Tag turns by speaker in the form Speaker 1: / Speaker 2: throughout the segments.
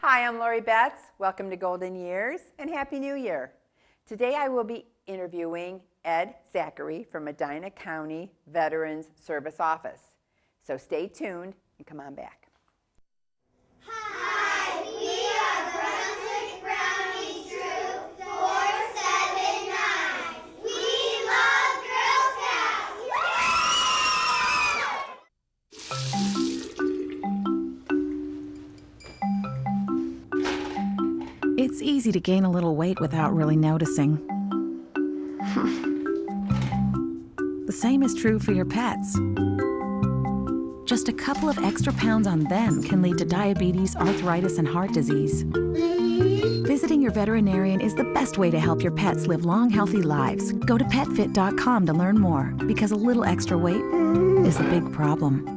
Speaker 1: Hi, I'm Lori Betts. Welcome to Golden Years and Happy New Year. Today I will be interviewing Ed Zachery from Medina County Veterans Service Office. So stay tuned and come on back.
Speaker 2: Hi, we are Brunswick Brownie Troop 479. We love Girl Scouts!
Speaker 3: It's easy to gain a little weight without really noticing. The same is true for your pets. Just a couple of extra pounds on them can lead to diabetes, arthritis, and heart disease. Visiting your veterinarian is the best way to help your pets live long, healthy lives. Go to petfit.com to learn more, because a little extra weight is a big problem.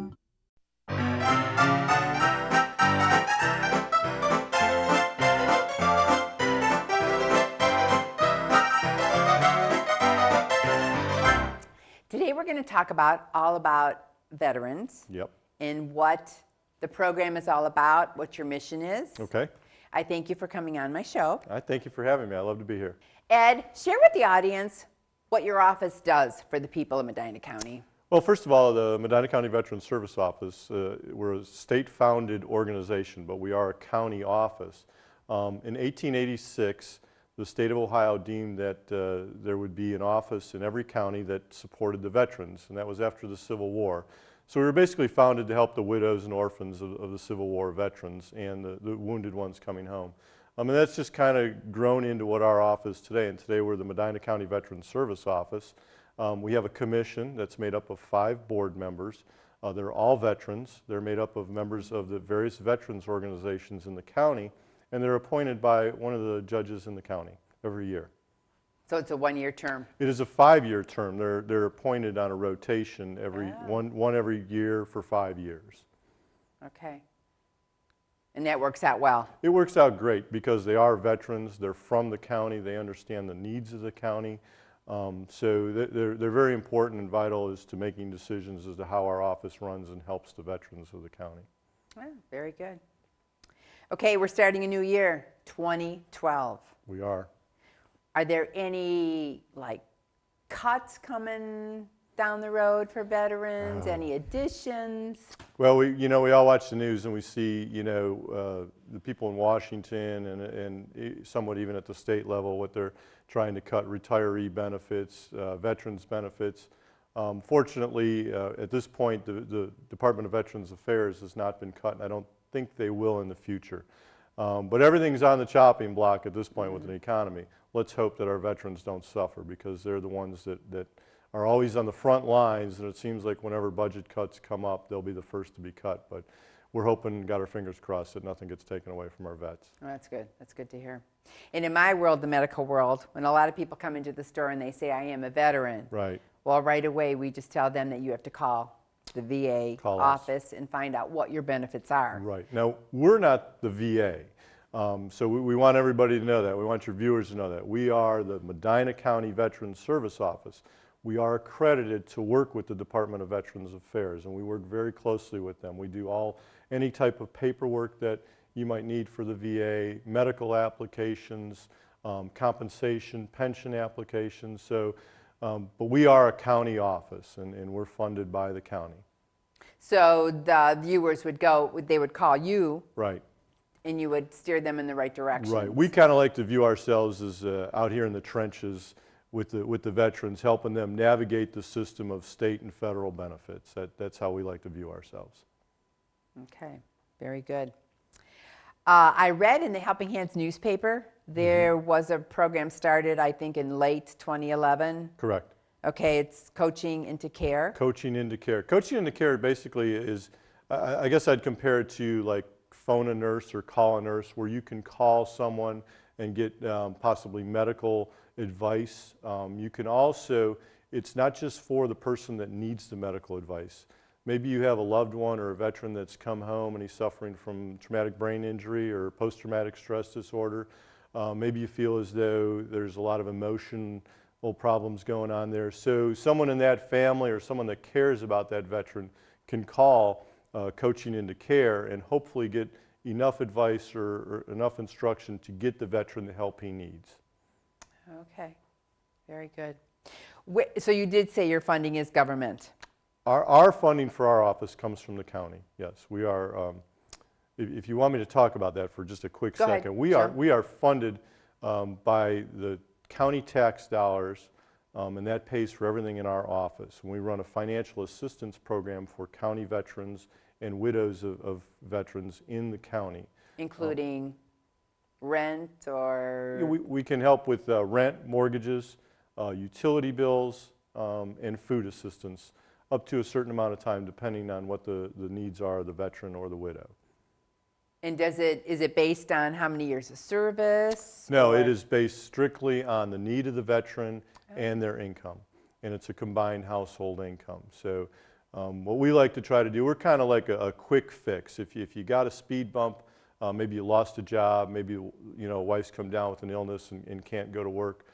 Speaker 1: Today we're going to talk all about veterans.
Speaker 4: Yep.
Speaker 1: And what the program is all about, what your mission is.
Speaker 4: Okay.
Speaker 1: I thank you for coming on my show.
Speaker 4: I thank you for having me. I love to be here.
Speaker 1: Ed, share with the audience what your office does for the people of Medina County.
Speaker 4: Well, first of all, the Medina County Veterans Service Office, we're a state-founded organization, but we are a county office. In 1886, the state of Ohio deemed that there would be an office in every county that supported the veterans, and that was after the Civil War. So we were basically founded to help the widows and orphans of the Civil War veterans and the wounded ones coming home. And that's just kind of grown into what our office today, and today we're the Medina County Veterans Service Office. We have a commission that's made up of 5 board members. They're all veterans. They're made up of members of the various veterans organizations in the county, and they're appointed by one of the judges in the county every year.
Speaker 1: So it's a one-year term?
Speaker 4: It is a 5-year term. They're appointed on a rotation one every year for 5 years.
Speaker 1: Okay. And that works out well?
Speaker 4: It works out great because they are veterans. They're from the county. They understand the needs of the county. So they're very important and vital as to making decisions as to how our office runs and helps the veterans of the county.
Speaker 1: Oh, very good. Okay, we're starting a new year, 2012.
Speaker 4: We are.
Speaker 1: Are there any cuts coming down the road for veterans? Any additions?
Speaker 4: Well, we all watch the news and we see the people in Washington and somewhat even at the state level what they're trying to cut: retiree benefits, veterans benefits. Fortunately, at this point, the Department of Veterans Affairs has not been cut, and I don't think they will in the future. But everything's on the chopping block at this point with the economy. Let's hope that our veterans don't suffer, because they're the ones that are always on the front lines, and it seems like whenever budget cuts come up, they'll be the first to be cut. But we're hoping, got our fingers crossed, that nothing gets taken away from our vets.
Speaker 1: Oh, that's good. That's good to hear. And in my world, the medical world, when a lot of people come into the store and they say, I am a veteran. Right. Well, right away, we just tell them that you have to call the VA office and find out what your benefits are.
Speaker 4: Right. Now, we're not the VA. So we want everybody to know that. We want your viewers to know that. We are the Medina County Veterans Service Office. We are accredited to work with the Department of Veterans Affairs, and we work very closely with them. We do any type of paperwork that you might need for the VA, medical applications, compensation, pension applications. So, but we are a county office, and we're funded by the county.
Speaker 1: So the viewers would call you.
Speaker 4: Right.
Speaker 1: And you would steer them in the right direction.
Speaker 4: Right. We kind of like to view ourselves as out here in the trenches with the veterans, helping them navigate the system of state and federal benefits. That's how we like to view ourselves.
Speaker 1: Okay, very good. I read in the Helping Hands newspaper there was a program started, I think, in late 2011.
Speaker 4: Correct.
Speaker 1: Okay, it's Coaching into Care.
Speaker 4: Coaching into Care. Coaching into Care basically is, I guess I'd compare it to like phone a nurse or call a nurse, where you can call someone and get possibly medical advice. You can also, it's not just for the person that needs the medical advice. Maybe you have a loved one or a veteran that's come home and he's suffering from traumatic brain injury or post-traumatic stress disorder. Maybe you feel as though there's a lot of emotional problems going on there. So someone in that family or someone that cares about that veteran can call Coaching into Care and hopefully get enough advice or enough instruction to get the veteran the help he needs.
Speaker 1: Okay, very good. So you did say your funding is government.
Speaker 4: Our funding for our office comes from the county, yes. We are, if you want me to talk about that for just a quick
Speaker 1: Go
Speaker 4: second,
Speaker 1: ahead.
Speaker 4: we are funded by the county tax dollars, and that pays for everything in our office. And we run a financial assistance program for county veterans and widows of veterans in the county.
Speaker 1: Including rent or?
Speaker 4: We can help with rent, mortgages, utility bills, and food assistance up to a certain amount of time depending on what the needs are of the veteran or the widow.
Speaker 1: And is it based on how many years of service?
Speaker 4: No, it is based strictly on the need of the veteran and their income. And it's a combined household income. So what we like to try to do, we're kind of like a quick fix. If you got a speed bump, maybe you lost a job, maybe wife's come down with an illness and can't go to work,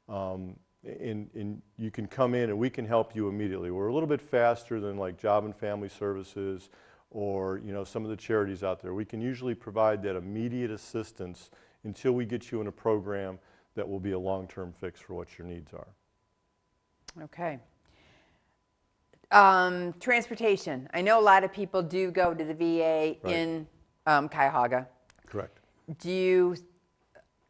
Speaker 4: and you can come in and we can help you immediately. We're a little bit faster than like Job and Family Services or some of the charities out there. We can usually provide that immediate assistance until we get you in a program that will be a long-term fix for what your needs are.
Speaker 1: Okay. Transportation. I know a lot of people do go to the VA in Cuyahoga.
Speaker 4: Correct.
Speaker 1: Do you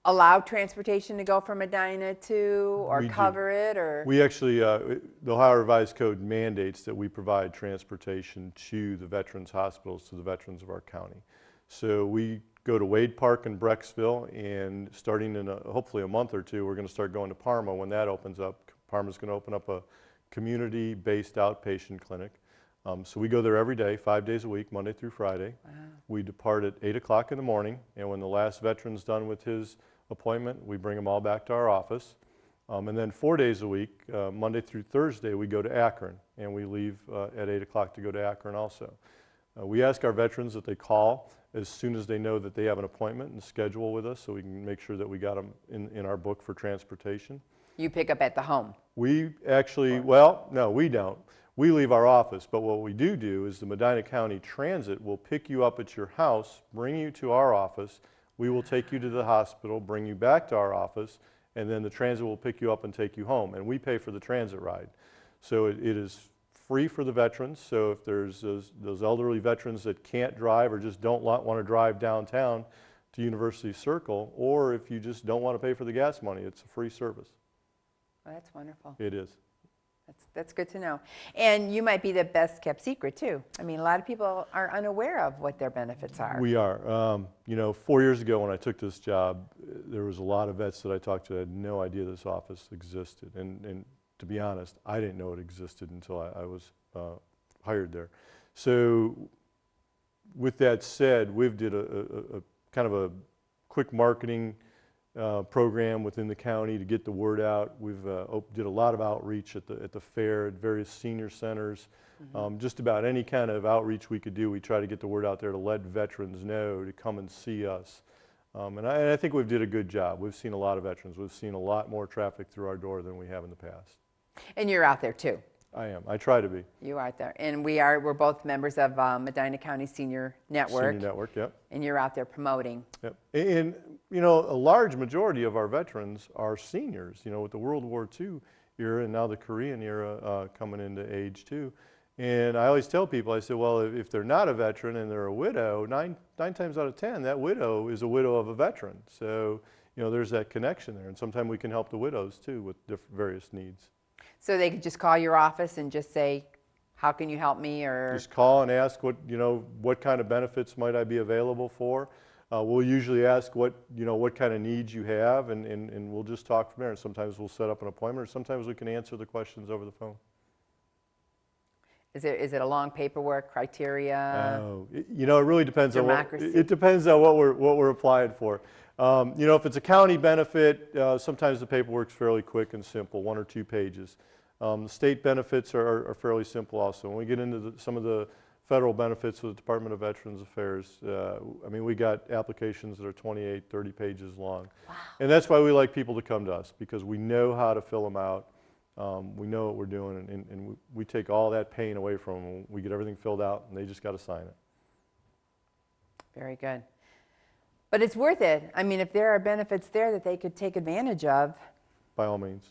Speaker 1: allow transportation to go from Medina to, or cover it, or?
Speaker 4: We actually, the Ohio Revised Code mandates that we provide transportation to the veterans hospitals, to the veterans of our county. So we go to Wade Park in Brecksville, and starting in hopefully a month or two, we're going to start going to Parma when that opens up. Parma's going to open up a community-based outpatient clinic. So we go there every day, 5 days a week, Monday through Friday. Wow. We depart at 8 o'clock in the morning, and when the last veteran's done with his appointment, we bring them all back to our office. And then 4 days a week, Monday through Thursday, we go to Akron, and we leave at 8 o'clock to go to Akron also. We ask our veterans that they call as soon as they know that they have an appointment and schedule with us, so we can make sure that we got them in our book for transportation.
Speaker 1: You pick up at the home?
Speaker 4: We actually, well, no, we don't. We leave our office, but what we do is the Medina County Transit will pick you up at your house, bring you to our office. We will take you to the hospital, bring you back to our office, and then the transit will pick you up and take you home. And we pay for the transit ride. So it is free for the veterans. So if there's those elderly veterans that can't drive or just don't want to drive downtown to University Circle, or if you just don't want to pay for the gas money, it's a free service.
Speaker 1: Well, that's wonderful.
Speaker 4: It is.
Speaker 1: That's good to know. And you might be the best kept secret too. I mean, a lot of people are unaware of what their benefits are.
Speaker 4: We are. 4 years ago when I took this job, there was a lot of vets that I talked to that had no idea this office existed. And to be honest, I didn't know it existed until I was hired there. So with that said, we've did a kind of a quick marketing program within the county to get the word out. We've did a lot of outreach at the fair, at various senior centers. Mm-hmm. Just about any kind of outreach we could do, we try to get the word out there to let veterans know to come and see us. And I think we've did a good job. We've seen a lot of veterans. We've seen a lot more traffic through our door than we have in the past.
Speaker 1: And you're out there too.
Speaker 4: I am. I try to be.
Speaker 1: You are out there. And we're both members of Medina County Senior Network.
Speaker 4: Senior Network, yep.
Speaker 1: And you're out there promoting.
Speaker 4: Yep. And, a large majority of our veterans are seniors, with the World War II era and now the Korean era coming into age too. And I always tell people, I say, well, if they're not a veteran and they're a widow, nine times out of 10, that widow is a widow of a veteran. So, there's that connection there. And sometimes we can help the widows too with various needs. So
Speaker 1: they could just call your office and just say, how can you help me? Or
Speaker 4: just call and ask what kind of benefits might I be available for. We'll usually ask what kind of needs you have, and we'll just talk from there. And sometimes we'll set up an appointment, or sometimes we can answer the questions over the phone.
Speaker 1: Is it a long paperwork criteria?
Speaker 4: It really depends
Speaker 1: Democracy.
Speaker 4: on it depends on what we're applying for. If it's a county benefit, sometimes the paperwork's fairly quick and simple, 1 or 2 pages. State benefits are fairly simple also. When we get into some of the federal benefits with the Department of Veterans Affairs, we got applications that are 28, 30 pages long. Wow. And that's why we like people to come to us, because we know how to fill them out. We know what we're doing, and we take all that pain away from them. We get everything filled out, and they just got to sign it.
Speaker 1: Very good. But it's worth it. I mean, if there are benefits there that they could take advantage of.
Speaker 4: By all means.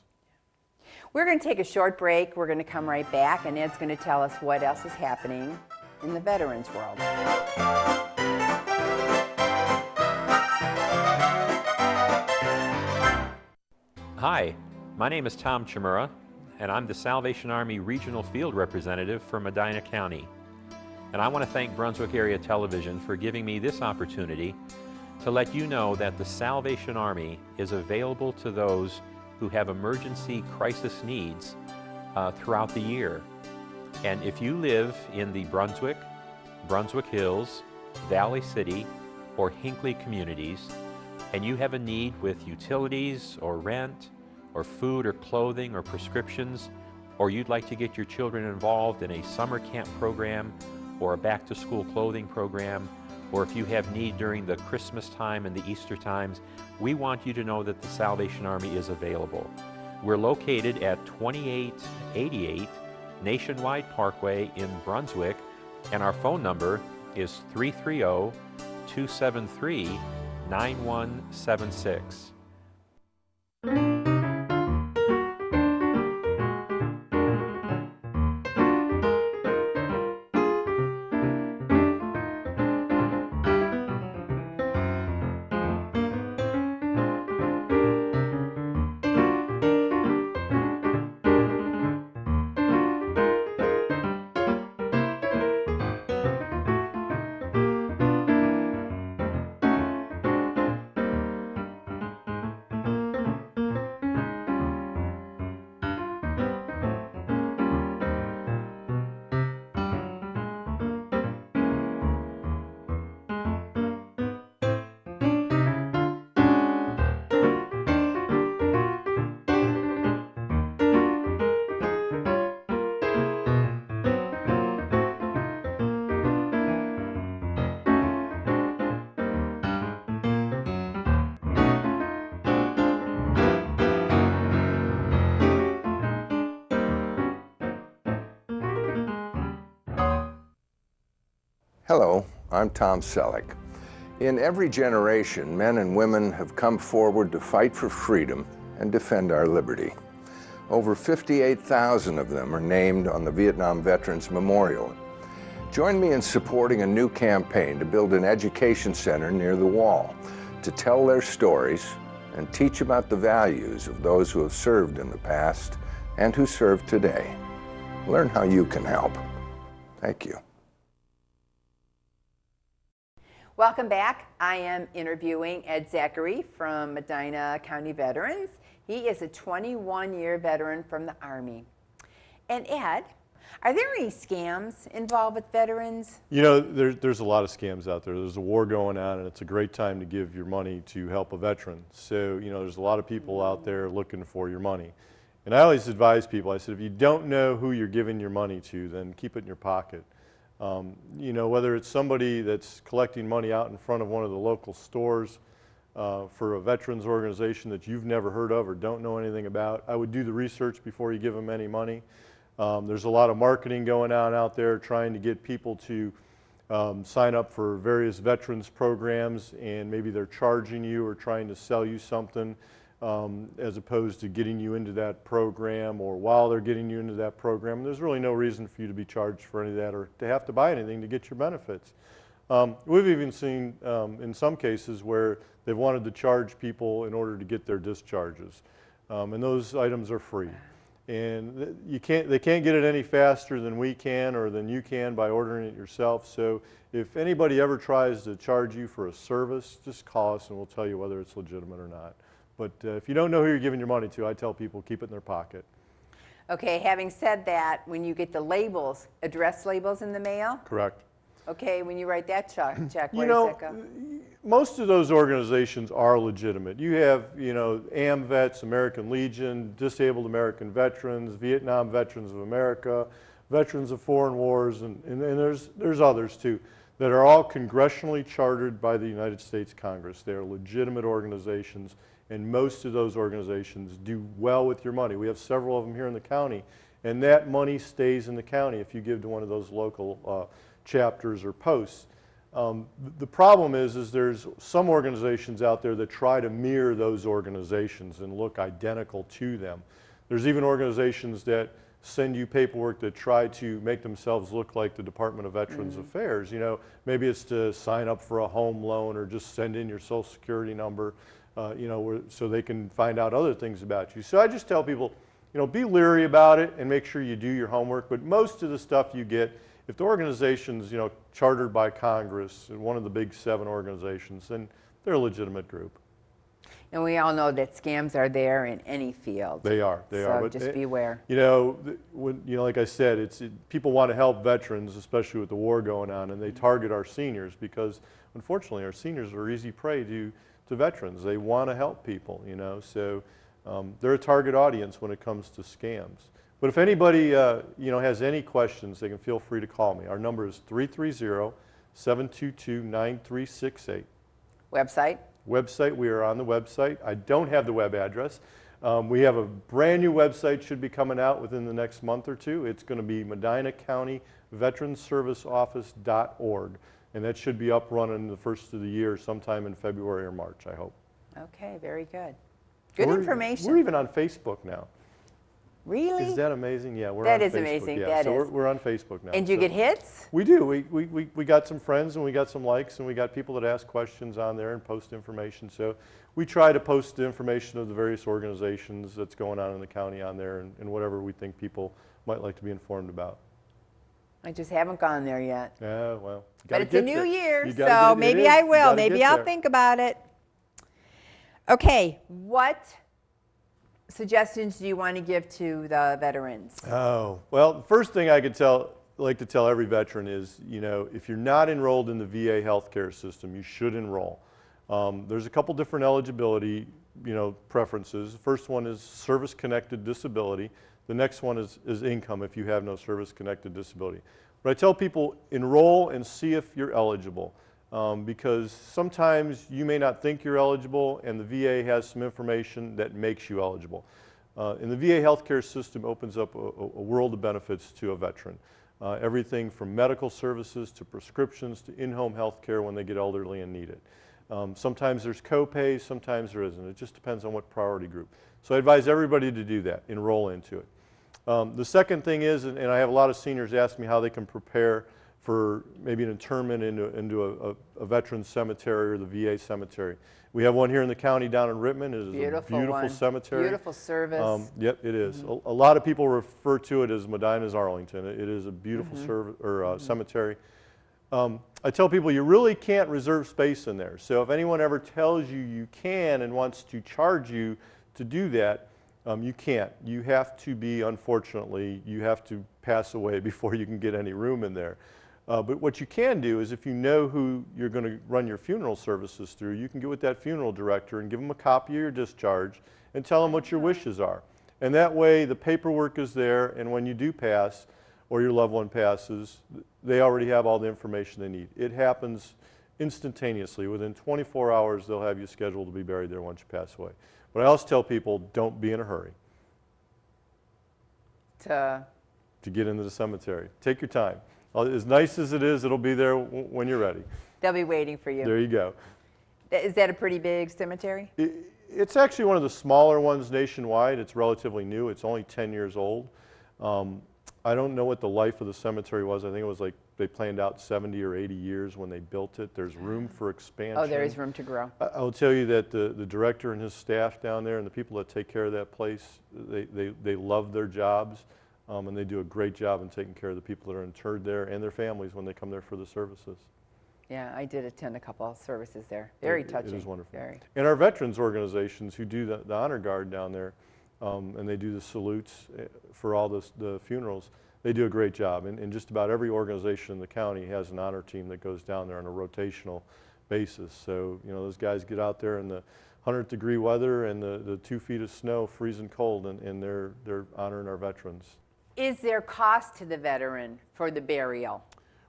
Speaker 1: We're going to take a short break. We're going to come right back, and Ed's going to tell us what else is happening in the veterans world.
Speaker 5: Hi, my name is Tom Chimura, and I'm the Salvation Army Regional Field Representative for Medina County. And I want to thank Brunswick Area Television for giving me this opportunity to let you know that the Salvation Army is available to those who have emergency crisis needs throughout the year. And if you live in the Brunswick, Brunswick Hills, Valley City, or Hinckley communities, and you have a need with utilities or rent or food or clothing or prescriptions, or you'd like to get your children involved in a summer camp program or a back-to-school clothing program, or if you have need during the Christmas time and the Easter times, we want you to know that the Salvation Army is available. We're located at 2888 Nationwide Parkway in Brunswick, and our phone number is 330-273-9176.
Speaker 6: Hello, I'm Tom Selleck. In every generation, men and women have come forward to fight for freedom and defend our liberty. Over 58,000 of them are named on the Vietnam Veterans Memorial. Join me in supporting a new campaign to build an education center near the wall to tell their stories and teach about the values of those who have served in the past and who serve today. Learn how you can help. Thank you.
Speaker 1: Welcome back. I am interviewing Ed Zachery from Medina County Veterans. He is a 21-year veteran from the Army. And Ed, are there any scams involved with veterans?
Speaker 4: You know, there's a lot of scams out there. There's a war going on, and it's a great time to give your money to help a veteran. So, you know, there's a lot of people out there looking for your money. And I always advise people, I said, if you don't know who you're giving your money to, then keep it in your pocket. You know, whether it's somebody that's collecting money out in front of one of the local stores for a veterans organization that you've never heard of or don't know anything about, I would do the research before you give them any money. There's a lot of marketing going on out there trying to get people to sign up for various veterans programs, and maybe they're charging you or trying to sell you something as opposed to getting you into that program, or while they're getting you into that program. There's really no reason for you to be charged for any of that or to have to buy anything to get your benefits. We've even seen in some cases where they've wanted to charge people in order to get their discharges, and those items are free. And they can't get it any faster than we can or than you can by ordering it yourself. So if anybody ever tries to charge you for a service, just call us and we'll tell you whether it's legitimate or not. But if you don't know who you're giving your money to, I tell people keep it in their pocket.
Speaker 1: Okay, having said that, when you get the labels, address labels in the mail?
Speaker 4: Correct.
Speaker 1: Okay, when you write that check, where
Speaker 4: You
Speaker 1: does
Speaker 4: know,
Speaker 1: that go?
Speaker 4: most of those organizations are legitimate. You have, you know, AMVETS, American Legion, Disabled American Veterans, Vietnam Veterans of America, Veterans of Foreign Wars, and there's others too, that are all congressionally chartered by the United States Congress. They are legitimate organizations, and most of those organizations do well with your money. We have several of them here in the county, and that money stays in the county if you give to one of those local chapters or posts. The problem is there's some organizations out there that try to mirror those organizations and look identical to them. There's even organizations that send you paperwork that try to make themselves look like the Department of Veterans Affairs. You know, maybe it's to sign up for a home loan or just send in your Social Security number, you know, so they can find out other things about you. So I just tell people, you know, be leery about it and make sure you do your homework. But most of the stuff you get, if the organization's, you know, chartered by Congress, one of the big 7 organizations, then they're a legitimate group.
Speaker 1: And we all know that scams are there in any field.
Speaker 4: They are.
Speaker 1: So just beware.
Speaker 4: You know, like I said, people want to help veterans, especially with the war going on, and they target our seniors because, unfortunately, our seniors are easy prey to veterans. They want to help people, you know, so they're a target audience when it comes to scams. But if anybody, you know, has any questions, they can feel free to call me. Our number is 330-722-9368.
Speaker 1: Website?
Speaker 4: Website, we are on the website. I don't have the web address. We have a brand new website, should be coming out within the next month or two. It's going to be Medina County Veterans Service Office.org, and that should be up running the first of the year, sometime in February or March, I hope.
Speaker 1: Okay, very good. Good information.
Speaker 4: We're even on Facebook now.
Speaker 1: Really?
Speaker 4: Is that amazing? Yeah, we're on Facebook.
Speaker 1: That is amazing.
Speaker 4: Yeah.
Speaker 1: That
Speaker 4: so
Speaker 1: is.
Speaker 4: We're on Facebook now.
Speaker 1: And do you get hits?
Speaker 4: We do. We got some friends and we got some likes and we got people that ask questions on there and post information. So we try to post the information of the various organizations that's going on in the county on there and whatever we think people might like to be informed about.
Speaker 1: I just haven't gone there yet.
Speaker 4: Yeah, well.
Speaker 1: But it's a new year,
Speaker 4: so
Speaker 1: so maybe I will. Maybe I'll think about it. Okay, what suggestions do you want to give to the veterans?
Speaker 4: Oh, well, the first thing I could like to tell every veteran is, you know, if you're not enrolled in the VA healthcare system, you should enroll. There's a couple different eligibility, you know, preferences. The first one is service-connected disability. The next one is income if you have no service-connected disability. But I tell people, enroll and see if you're eligible. Because sometimes you may not think you're eligible and the VA has some information that makes you eligible. And the VA healthcare system opens up a world of benefits to a veteran. Everything from medical services to prescriptions to in-home health care when they get elderly and need it. Sometimes there's co-pays, sometimes there isn't. It just depends on what priority group. So I advise everybody to do that, enroll into it. The second thing is, and I have a lot of seniors ask me how they can prepare for maybe an internment into a veteran's cemetery or the VA cemetery. We have one here in the county down in Rittman. It is a beautiful cemetery.
Speaker 1: Beautiful service.
Speaker 4: Yep, it is. A lot of people refer to it as Medina's Arlington. It is a beautiful cemetery. I tell people you really can't reserve space in there. So if anyone ever tells you you can and wants to charge you to do that, you can't. You have to be, unfortunately, you have to pass away before you can get any room in there. But what you can do is if you know who you're going to run your funeral services through, you can get with that funeral director and give them a copy of your discharge and tell them what your wishes are. And that way the paperwork is there, and when you do pass or your loved one passes, they already have all the information they need. It happens instantaneously. Within 24 hours, they'll have you scheduled to be buried there once you pass away. But I also tell people, don't be in a hurry to get into the cemetery. Take your time. As nice as it is, it'll be there when you're ready.
Speaker 1: They'll be waiting for you.
Speaker 4: There you go.
Speaker 1: Is that a pretty big cemetery?
Speaker 4: It's actually one of the smaller ones nationwide. It's relatively new. It's only 10 years old. I don't know what the life of the cemetery was. I think it was like they planned out 70 or 80 years when they built it. There's room for expansion.
Speaker 1: Oh, there is room to grow.
Speaker 4: I will tell you that the director and his staff down there and the people that take care of that place, they love their jobs. And they do a great job in taking care of the people that are interred there and their families when they come there for the services.
Speaker 1: Yeah, I did attend a couple of services there. Very touching.
Speaker 4: It is wonderful.
Speaker 1: Very.
Speaker 4: And our veterans organizations who do the honor guard down there, and they do the salutes for all the funerals, they do a great job. And just about every organization in the county has an honor team that goes down there on a rotational basis. So, you know, those guys get out there in the 100-degree weather and the 2 feet of snow, freezing cold, and they're honoring our veterans.
Speaker 1: Is there cost to the veteran for the burial?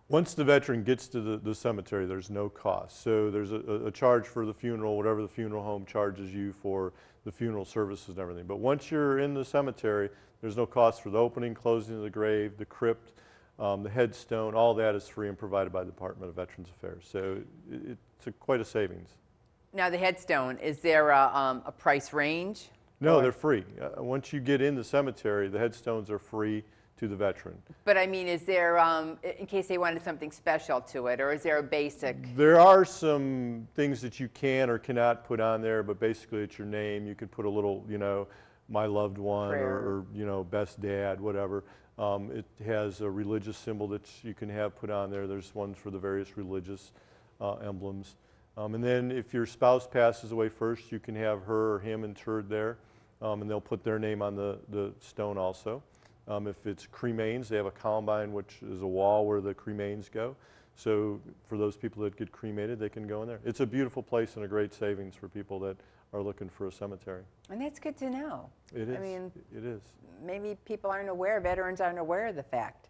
Speaker 4: Once the veteran gets to the cemetery, there's no cost. So there's a charge for the funeral, whatever the funeral home charges you for the funeral services and everything. But once you're in the cemetery, there's no cost for the opening, closing of the grave, the crypt, the headstone, all that is free and provided by the Department of Veterans Affairs. So it's quite a savings.
Speaker 1: Now the headstone, is there a price range?
Speaker 4: No, they're free. Once you get in the cemetery, the headstones are free to the veteran.
Speaker 1: But I mean, is there, in case they wanted something special to it, or is there a basic?
Speaker 4: There are some things that you can or cannot put on there, but basically it's your name. You can put a little, you know, my loved one, or you know, best dad, whatever. It has a religious symbol that you can have put on there. There's ones for the various religious emblems. And then if your spouse passes away first, you can have her or him interred there, and they'll put their name on the stone also. If it's cremains, they have a columbine, which is a wall where the cremains go. So for those people that get cremated, they can go in there. It's a beautiful place and a great savings for people that are looking for a cemetery.
Speaker 1: And that's good to know.
Speaker 4: It is.
Speaker 1: I mean,
Speaker 4: it is.
Speaker 1: Maybe people aren't aware, veterans aren't aware of the fact.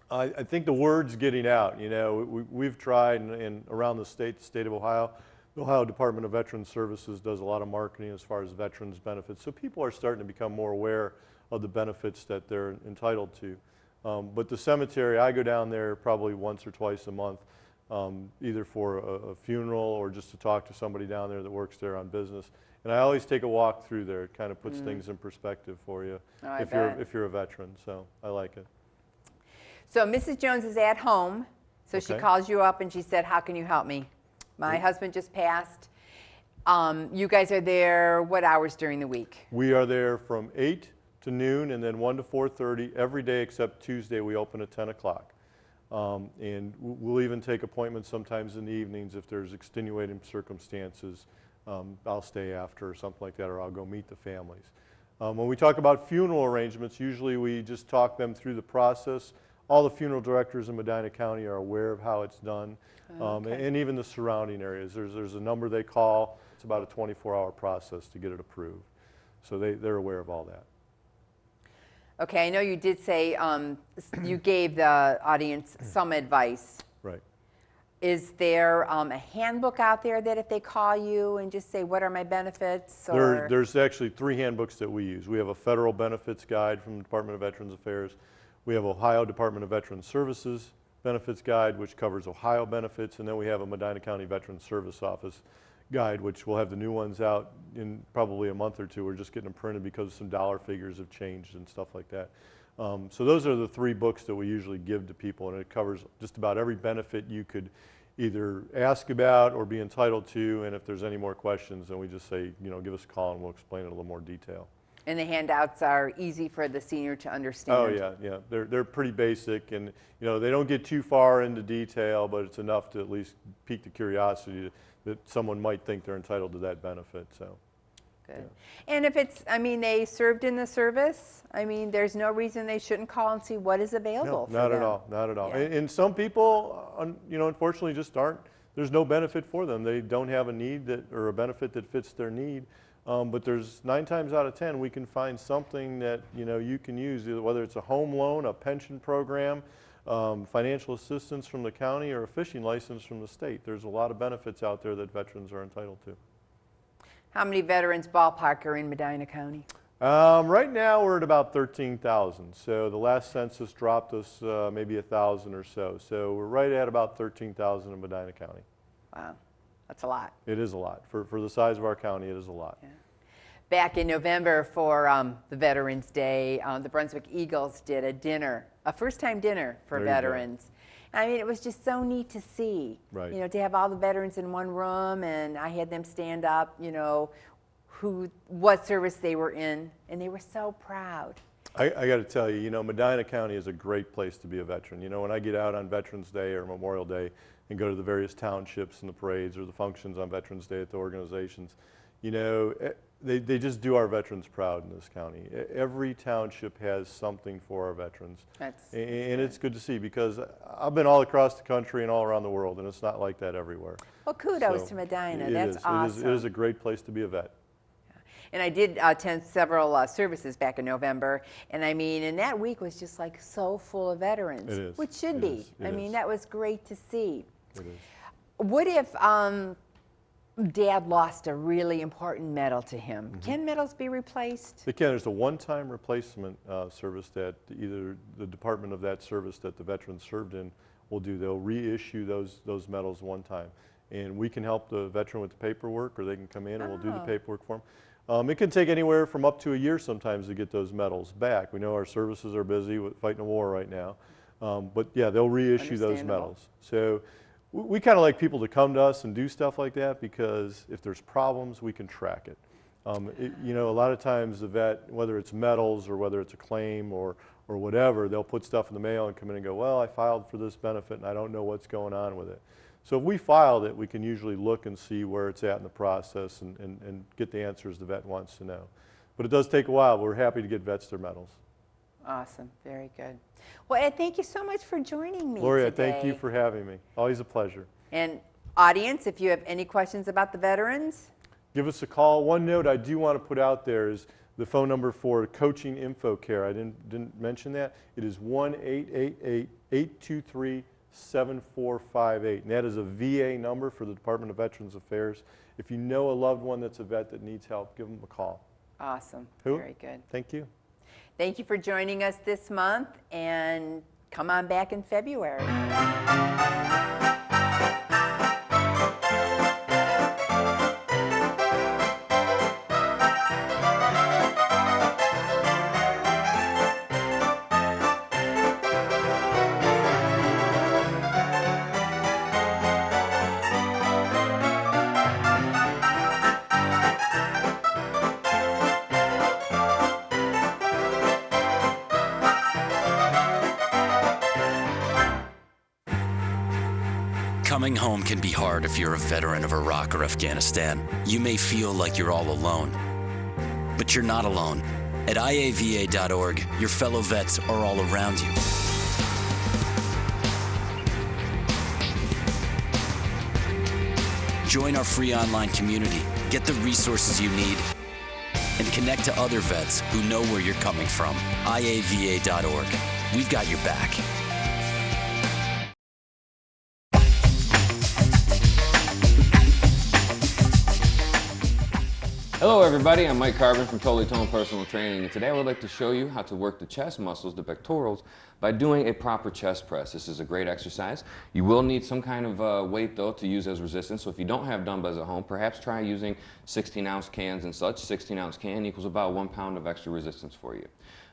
Speaker 4: I think the word's getting out. You know, we've tried, and around the state of Ohio, the Ohio Department of Veterans Services does a lot of marketing as far as veterans benefits. So people are starting to become more aware of the benefits that they're entitled to. But the cemetery, I go down there probably once or twice a month, either for a funeral or just to talk to somebody down there that works there on business. And I always take a walk through there. It kind of puts things in perspective for you if you're a veteran. So I like it.
Speaker 1: So Mrs. Jones is at home. So she
Speaker 4: Okay.
Speaker 1: calls you up and she said, how can you help me? My husband just passed. You guys are there what hours during the week?
Speaker 4: We are there from 8 to noon and then 1 to 4:30 every day except Tuesday. We open at 10 o'clock. And we'll even take appointments sometimes in the evenings if there's extenuating circumstances. I'll stay after or something like that, or I'll go meet the families. When we talk about funeral arrangements, usually we just talk them through the process. All the funeral directors in Medina County are aware of how it's done, and even the surrounding areas. There's a number they call. It's about a 24-hour process to get it approved. So they're aware of all that.
Speaker 1: Okay, I know you did say you gave the audience some advice.
Speaker 4: Right.
Speaker 1: Is there a handbook out there that if they call you and just say, what are my benefits? Or
Speaker 4: There's actually 3 handbooks that we use. We have a federal benefits guide from the Department of Veterans Affairs. We have Ohio Department of Veterans Services benefits guide, which covers Ohio benefits, and then we have a Medina County Veterans Service Office guide, which we'll have the new ones out in probably a month or 2. We're just getting them printed because some dollar figures have changed and stuff like that. So those are the 3 books that we usually give to people, and it covers just about every benefit you could either ask about or be entitled to, and if there's any more questions, then we just say, you know, give us a call and we'll explain it in a little more detail.
Speaker 1: And the handouts are easy for the senior to understand.
Speaker 4: Oh yeah, yeah. They're pretty basic, and you know they don't get too far into detail, but it's enough to at least pique the curiosity that someone might think they're entitled to that benefit. So.
Speaker 1: Good.
Speaker 4: Yeah.
Speaker 1: And if it's, I mean, they served in the service, I mean, there's no reason they shouldn't call and see what is available for them.
Speaker 4: No, not at all, not at all.
Speaker 1: Yeah.
Speaker 4: And some people, you know, unfortunately just aren't, there's no benefit for them. They don't have a need that, or a benefit that fits their need. But there's 9 times out of 10 we can find something that, you know, you can use, either whether it's a home loan, a pension program, financial assistance from the county, or a fishing license from the state. There's a lot of benefits out there that veterans are entitled to.
Speaker 1: How many veterans ballpark are in Medina County?
Speaker 4: Right now we're at about 13,000. So the last census dropped us maybe 1,000 or so. So we're right at about 13,000 in Medina County.
Speaker 1: Wow, that's a lot.
Speaker 4: It is a lot. For the size of our county, it is a lot.
Speaker 1: Yeah. Back in November for the Veterans Day, the Brunswick Eagles did a dinner, a first-time dinner for
Speaker 4: There you go.
Speaker 1: veterans. I mean, it was just so neat to see,
Speaker 4: Right.
Speaker 1: you know, to have all the veterans in one room, and I had them stand up, you know, what service they were in, and they were so proud.
Speaker 4: I got to tell you, you know, Medina County is a great place to be a veteran. You know, when I get out on Veterans Day or Memorial Day and go to the various townships and the parades or the functions on Veterans Day at the organizations, you know, they just do our veterans proud in this county. Every township has something for our veterans. And it's good to see, because I've been all across the country and all around the world, and it's not like that everywhere.
Speaker 1: Well, kudos
Speaker 4: So
Speaker 1: to Medina.
Speaker 4: it
Speaker 1: That's
Speaker 4: is.
Speaker 1: awesome.
Speaker 4: It is a great place to be a vet.
Speaker 1: And I did attend several services back in November, and I mean, and that week was just like so full of veterans.
Speaker 4: It is.
Speaker 1: Which should
Speaker 4: It
Speaker 1: be.
Speaker 4: is. It
Speaker 1: I mean,
Speaker 4: is.
Speaker 1: that was great to see.
Speaker 4: It is.
Speaker 1: What if Dad lost a really important medal to him. Can medals be replaced?
Speaker 4: They can. There's a one-time replacement service that either the department of that service that the veteran served in will do. They'll reissue those medals one time. And we can help the veteran with the paperwork, or they can come in and we'll do the paperwork for them. It can take anywhere from up to a year sometimes to get those medals back. We know our services are busy with fighting a war right now. But yeah, they'll reissue those medals. So we kind of like people to come to us and do stuff like that, because if there's problems, we can track it. You know, a lot of times the vet, whether it's medals or whether it's a claim or whatever, they'll put stuff in the mail and come in and go, well, I filed for this benefit and I don't know what's going on with it. So if we filed it, we can usually look and see where it's at in the process and get the answers the vet wants to know. But it does take a while. We're happy to get vets their medals.
Speaker 1: Awesome. Very good. Well, Ed, thank you so much for joining me
Speaker 4: Gloria,
Speaker 1: today.
Speaker 4: thank you for having me. Always a pleasure.
Speaker 1: And audience, if you have any questions about the veterans,
Speaker 4: give us a call. One note I do want to put out there is the phone number for Coaching Info Care. I didn't mention that. It is 1-888-823-7458. And that is a VA number for the Department of Veterans Affairs. If you know a loved one that's a vet that needs help, give them a call.
Speaker 1: awesome.
Speaker 4: Who?
Speaker 1: Very good.
Speaker 4: Thank you.
Speaker 1: Thank you for joining us this month, and come on back in February.
Speaker 7: Coming home can be hard if you're a veteran of Iraq or Afghanistan. You may feel like you're all alone, but you're not alone. At iava.org, your fellow vets are all around you. Join our free online community, get the resources you need, and connect to other vets who know where you're coming from. iava.org. We've got your back.
Speaker 8: Hello everybody, I'm Mike Carbon from Totally Toned Personal Training, and today I would like to show you how to work the chest muscles, the pectorals, by doing a proper chest press. This is a great exercise. You will need some kind of weight though to use as resistance, so if you don't have dumbbells at home, perhaps try using 16-ounce cans and such. 16-ounce can equals about 1 pound of extra resistance for you.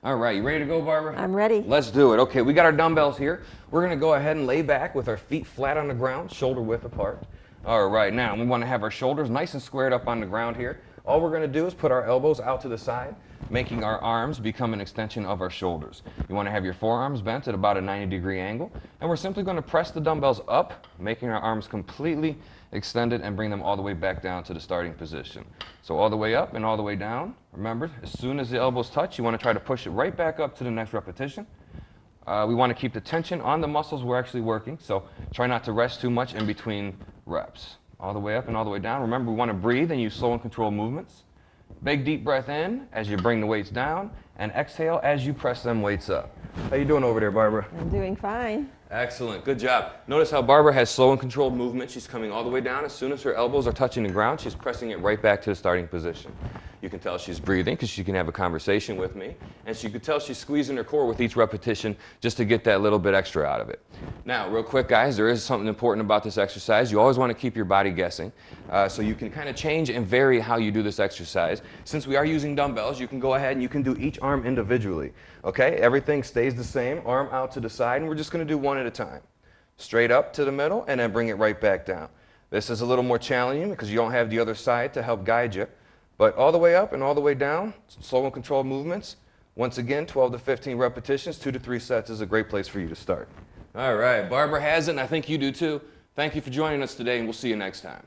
Speaker 8: All right, you ready to go, Barbara?
Speaker 9: I'm ready.
Speaker 8: Let's do it. Okay, we got our dumbbells here. We're gonna go ahead and lay back with our feet flat on the ground, shoulder width apart. All right, now we wanna have our shoulders nice and squared up on the ground here. All we're going to do is put our elbows out to the side, making our arms become an extension of our shoulders. You want to have your forearms bent at about a 90-degree angle, and we're simply going to press the dumbbells up, making our arms completely extended and bring them all the way back down to the starting position. So all the way up and all the way down. Remember, as soon as the elbows touch, you want to try to push it right back up to the next repetition. We want to keep the tension on the muscles we're actually working, so try not to rest too much in between reps. All the way up and all the way down. Remember, we want to breathe and use slow and controlled movements. Big deep breath in as you bring the weights down, and exhale as you press them weights up. How you doing over there, Barbara?
Speaker 9: I'm doing fine.
Speaker 8: Excellent, good job. Notice how Barbara has slow and controlled movement. She's coming all the way down. As soon as her elbows are touching the ground, she's pressing it right back to the starting position. You can tell she's breathing because she can have a conversation with me. And she can tell she's squeezing her core with each repetition just to get that little bit extra out of it. Now, real quick, guys, there is something important about this exercise. You always want to keep your body guessing. So you can kind of change and vary how you do this exercise. Since we are using dumbbells, you can go ahead and you can do each arm individually. Okay, everything stays the same, arm out to the side, and we're just going to do one at a time. Straight up to the middle, and then bring it right back down. This is a little more challenging because you don't have the other side to help guide you. But all the way up and all the way down, slow and controlled movements. Once again, 12 to 15 repetitions, 2 to 3 sets is a great place for you to start. All right, Barbara has it, and I think you do too. Thank you for joining us today, and we'll see you next time.